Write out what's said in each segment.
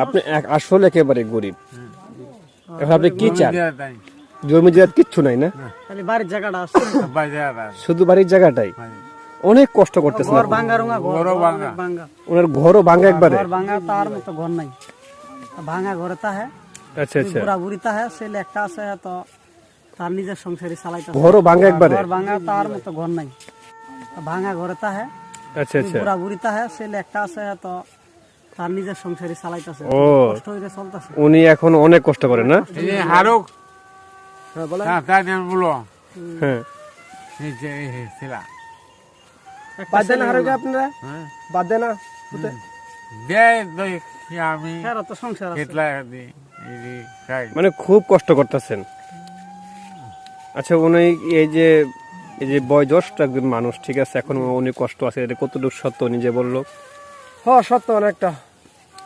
আপনি আসলে একেবারে গরিব। এখন আপনি কি চান? জমি জায়গা কিচ্ছু নাই না, খালি বাড়ির জায়গাটা আছে, শুধু বাড়ির জায়গাটাই। অনেক কষ্ট করতেছেন, ঘর ভাঙা রঙা, ঘর ভাঙা, ওনার ঘরও ভাঙা একবারে। ঘর ভাঙা, তার মতো ঘর নাই, ভাঙা ঘরে তা হ্যাঁ। আচ্ছা আচ্ছা, বুড়া বুড়ি তা হ্যাঁ, ছেলে একটা আছে, তো তার নিজের সংসারই চালাইতে। ঘরও ভাঙা একবারে। ঘর ভাঙা, তার মতো ঘর নাই, ভাঙা ঘরে তা হ্যাঁ। আচ্ছা আচ্ছা, বুড়া বুড়ি তা হ্যাঁ, ছেলে একটা আছে, তো তার নিজের সংসারই চালাইতেছে। ও, কষ্ট হইতে চলতেছে। উনি এখন অনেক কষ্ট করেন না? হারুক হ্যাঁ বলেন। বলো হ্যাঁ, বাদ দেন হারুক, আপনারা বাদ দেন না, আমি হ্যাঁ তো সংসার আছে। মানে খুব কষ্ট করতেছেন। আচ্ছা, উনি এই যে বয়োজ্যেষ্ঠ একজন মানুষ, ঠিক আছে, এখন উনি কষ্ট আছে, এটা কতটুকু সত্য উনি যে বললো? হ্যাঁ সত্য,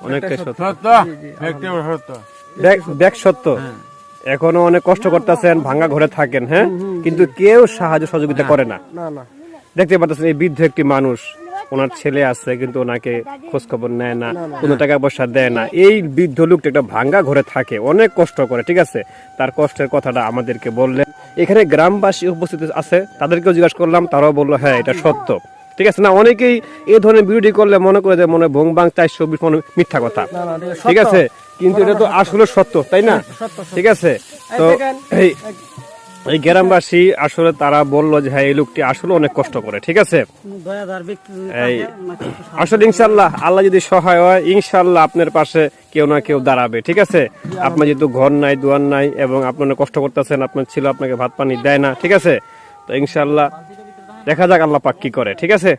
অনেকটাই সত্য, সত্য দেখ সত্য। এখনো অনেক কষ্ট করতেছেন, ভাঙা ঘরে থাকেন, হ্যাঁ, কিন্তু কেউ সাহায্য সহযোগিতা করে না। না না, দেখতে পাচ্ছেন এই বৃদ্ধ একটি মানুষ, ওনার ছেলে আছে কিন্তু ওনাকে খোঁজ খবর নেয় না, কোনো টাকা পয়সা দেয় না। এই বৃদ্ধ লোকটা একটা ভাঙ্গা ঘরে থাকে, অনেক কষ্ট করে, ঠিক আছে। তার কষ্টের কথাটা আমাদেরকে বললেন। এখানে গ্রামবাসী উপস্থিত আছে, তাদেরকেও জিজ্ঞাসা করলাম, তারাও বললো হ্যাঁ এটা সত্য, ঠিক আছে। না, অনেকেই এই ধরনের বিরোধী করলে মনে করে যে মনে ভং বাং 420 মনে মিথ্যা কথা, ঠিক আছে, কিন্তু এটা তো আসলে সত্য, তাই না? ঠিক আছে। তো এই গ্রামবাসী আসলে তারা বললো যে হ্যাঁ এই লোকটি আসলে অনেক কষ্ট করে, ঠিক আছে। এই আসলে ইনশাল্লাহ আল্লাহ যদি সহায় হয়, ইনশাল্লাহ আপনার পাশে কেউ না কেউ দাঁড়াবে, ঠিক আছে। আপনার যেহেতু ঘর নাই, দুয়ার নাই, এবং আপনি অনেক কষ্ট করতেছেন, আপনার ছিল আপনাকে ভাত পানি দেয় না, ঠিক আছে। তো ইনশাল্লাহ দেখা যাক আল্লাহ পাক কি করে, ঠিক আছে।